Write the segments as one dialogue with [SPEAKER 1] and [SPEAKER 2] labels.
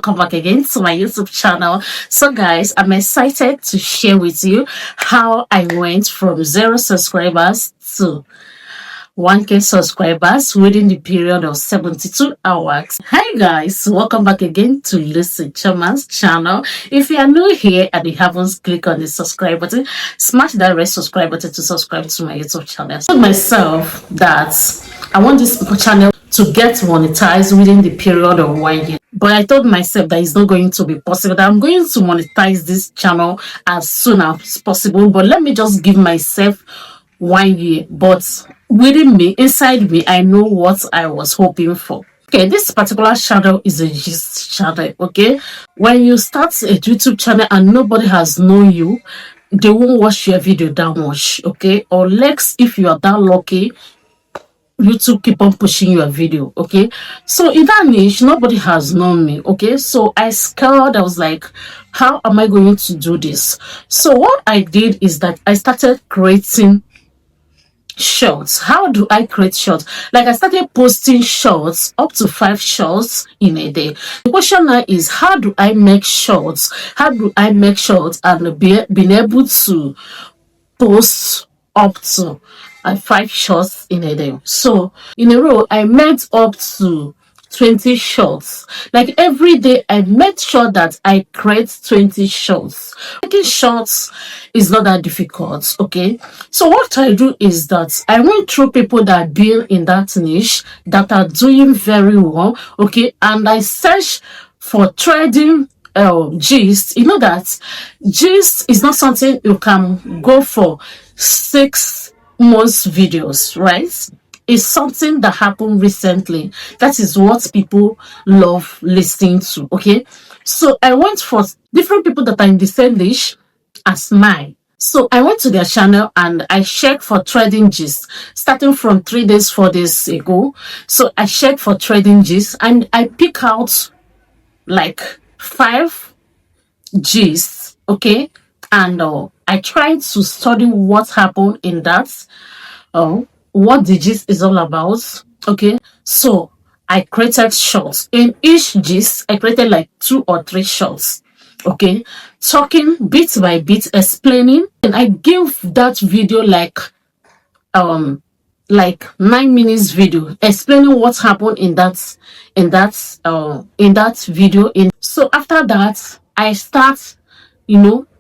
[SPEAKER 1] welcome back again to my YouTube channel. So guys, I'm excited to share with you how I went from 0 subscribers to 1k subscribers within the period of 72 hours. Hi guys, welcome back again to Lucy Chima's channel. If you are new here and you haven't clicked on the subscribe button, smash that red subscribe button to subscribe to my YouTube channel. I told myself that I want this channel to get monetized within the period of 1 year. But I told myself that it's not going to be possible, that I'm going to monetize this channel as soon as possible. But let me just give myself 1 year. But within me, inside me, I know what I was hoping for. Okay, this particular channel is a gist channel, okay? When you start a YouTube channel and nobody has known you, they won't watch your video that much, okay? Unless if you are that lucky, YouTube keep on pushing your video, okay? So in that niche, nobody has known me, okay? So I scared. I was like, how am I going to do this? So what I did is that I started creating shorts. How do I create shorts? Like I started posting shorts, up to 5 shorts in a day. The question now is, how do I make shorts? How do I make shorts and being able to post up to 5 shorts in a day? So in a row, I made up to 20 shorts. Like every day, I made sure that I create 20 shorts. Making shorts is not that difficult, okay? So what I do is that I went through people that build in that niche, that are doing very well, okay? And I search for trading gist. You know that gist is not something you can go for 6 months videos, right? It's something that happened recently. That is what people love listening to, okay? So I went for different people that are in the same niche as mine. So I went to their channel and I checked for trading gist starting from 3 days, 4 days ago. So I checked for trading gist and I pick out like 5 gists, okay? And I tried to study what happened in that, what the gist is all about, okay? So I created shorts. In each gist, I created like 2 or 3 shorts, okay? Talking bit by bit, explaining, and I give that video like 9 minutes video explaining what happened in that video. So after that, I start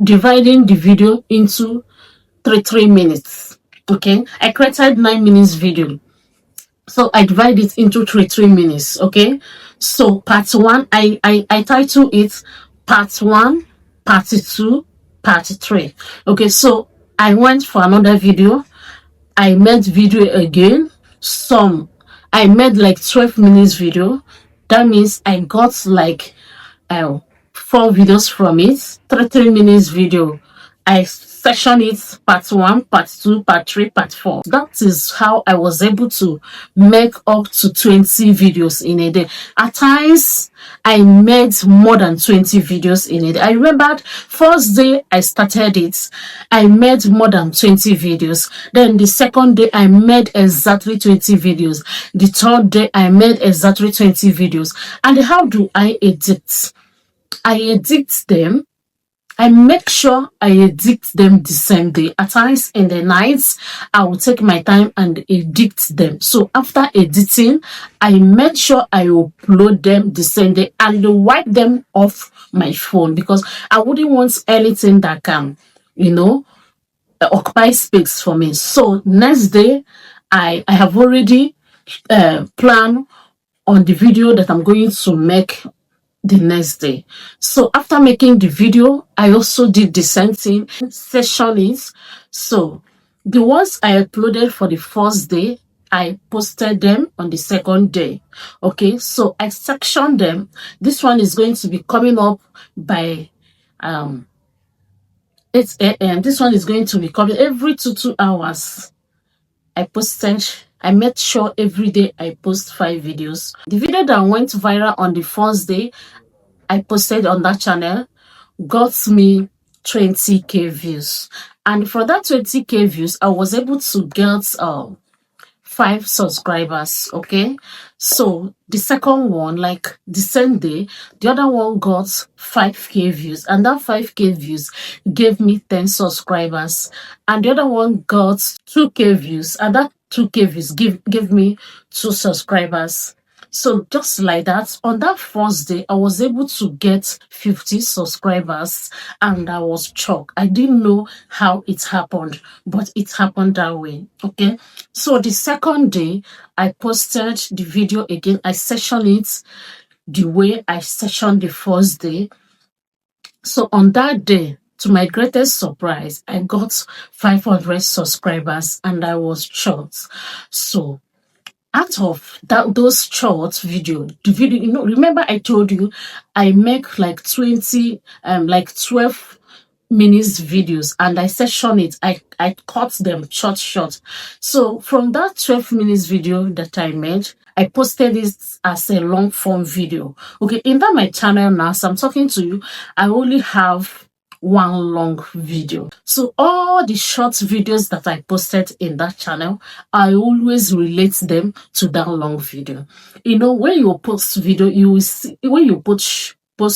[SPEAKER 1] dividing the video into 3 minutes, okay? I created 9 minutes video, so I divide it into 3 minutes, okay? So part 1, I title it part 1, part 2, part 3, okay? So I went for another video. I made video again. I made like 12 minutes video. That means I got like 4 videos from it. 3 minutes video. I section it part 1, part 2, part 3, part 4. That is how I was able to make up to 20 videos in a day. At times, I made more than 20 videos in a day. I remembered first day I started it, I made more than 20 videos. Then the second day, I made exactly 20 videos. The third day, I made exactly 20 videos. And how do I edit? I edit them. I make sure I edit them the same day. At times in the nights, I will take my time and edit them. So after editing, I make sure I upload them the same day and wipe them off my phone, because I wouldn't want anything that can, occupy space for me. So next day, I have already planned on the video that I'm going to make the next day. So after making the video, I also did the same thing, session it. So the ones I uploaded for the first day, I posted them on the second day, okay? So I sectioned them. This one is going to be coming up by 8 a.m. This one is going to be coming every 2 hours. I made sure every day I post 5 videos. The video that went viral on the first day I posted on that channel got me 20k views. And for that 20k views, I was able to get 5 subscribers, okay? So the second one, like the same day, the other one got 5k views, and that 5k views gave me 10 subscribers, and the other one got 2k views, and that 2k views gave me 2 subscribers. So just like that, on that first day, I was able to get 50 subscribers, and I was shocked. I didn't know how it happened, but it happened that way. Okay. So the second day, I posted the video again. I sessioned it the way I sessioned the first day. So on that day, to my greatest surprise, I got 500 subscribers, and I was shocked. So out of those short video, the video, remember I told you I make like 12 minutes videos, and I session it. I cut them short. So from that 12 minutes video that I made, I posted it as a long form video. Okay, in that my channel now, so I'm talking to you, I only have one long video. So all the short videos that I posted in that channel, I always relate them to that long video. When you post video, you will see, when you post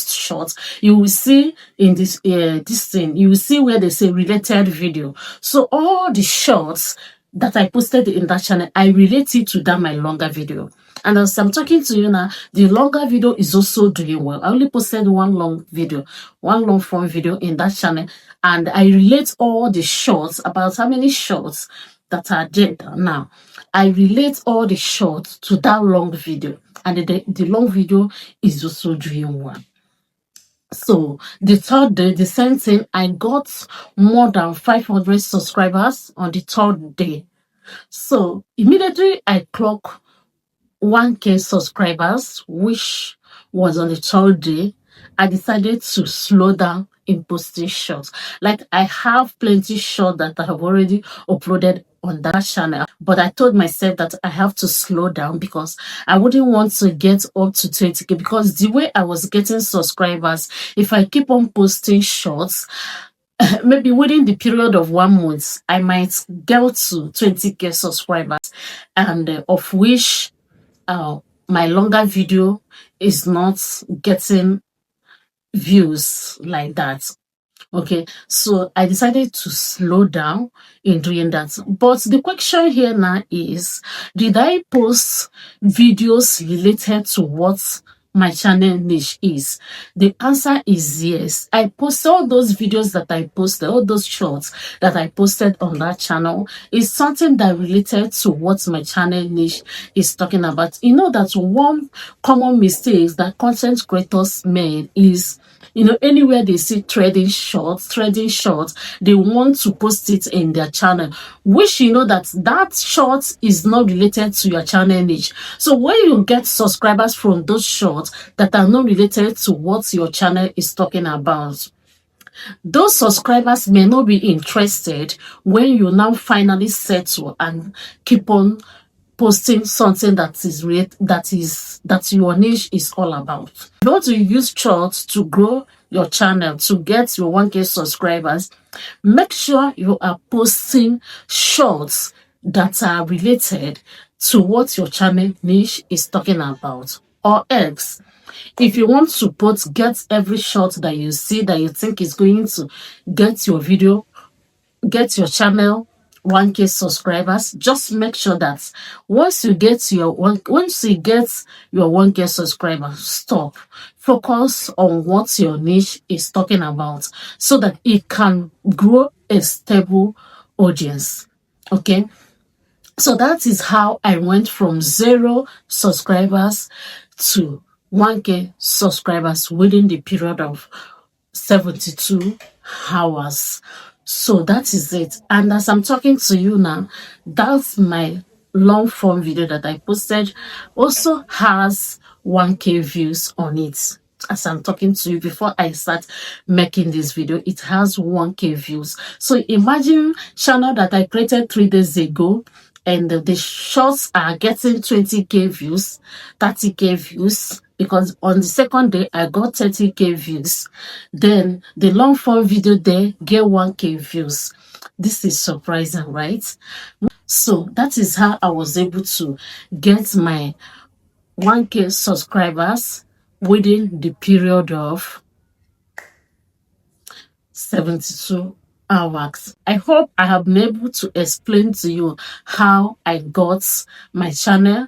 [SPEAKER 1] short, you will see in this thing, you will see where they say related video. So all the shorts that I posted in that channel, I relate it to that my longer video. And as I'm talking to you now, the longer video is also doing well. I only posted one long form video in that channel, and I relate all the shorts, about how many shorts that are there now. I relate all the shorts to that long video, and the long video is also doing well. So the third day, the same thing, I got more than 500 subscribers on the third day. So immediately I clock 1k subscribers, which was on the third day. I decided to slow down in posting shorts. Like, I have plenty short that I have already uploaded on that channel, but I told myself that I have to slow down because I wouldn't want to get up to 20k, because the way I was getting subscribers, if I keep on posting shorts, maybe within the period of 1 month, I might get to 20k subscribers, and of which my longer video is not getting views like that. Okay, so I decided to slow down in doing that. But the question here now is, did I post videos related to what my channel niche is? The answer is yes. I post all those videos that I posted, all those shorts that I posted on that channel is something that related to what my channel niche is talking about. You know that one common mistake that content creators made is, anywhere they see trading shorts, they want to post it in their channel, which that short is not related to your channel niche. So when you get subscribers from those shorts that are not related to what your channel is talking about, those subscribers may not be interested when you now finally settle and keep on posting something that your niche is all about. If you want to use shorts to grow your channel, to get your 1k subscribers, make sure you are posting shorts that are related to what your channel niche is talking about. Or else, if you want to get every short that you see that you think is going to get your channel 1k subscribers, just make sure that once you get your 1k subscribers, stop, focus on what your niche is talking about so that it can grow a stable audience. Okay, so that is how I went from 0 subscribers to 1k subscribers within the period of 72 hours. So that is it. And as I'm talking to you now, that's my long form video that I posted, also has 1k views on it. As I'm talking to you, before I start making this video, it has 1k views. So imagine channel that I created 3 days ago, and the shorts are getting 20k views, 30k views, because on the second day I got 30k views. Then the long form video there get 1k views. This is surprising, right? So that is how I was able to get my 1K subscribers within the period of 72 hours. I hope I have been able to explain to you how I got my channel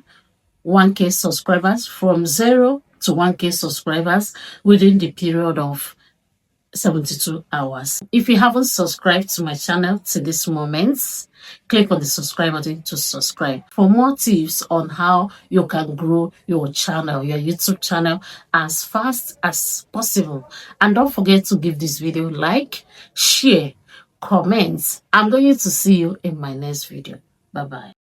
[SPEAKER 1] 1K subscribers, from 0 to 1K subscribers within the period of 72 hours. If you haven't subscribed to my channel to this moment, click on the subscribe button to subscribe for more tips on how you can grow your channel, your YouTube channel, as fast as possible. And don't forget to give this video a like, share, comment. I'm going to see you in my next video. Bye bye.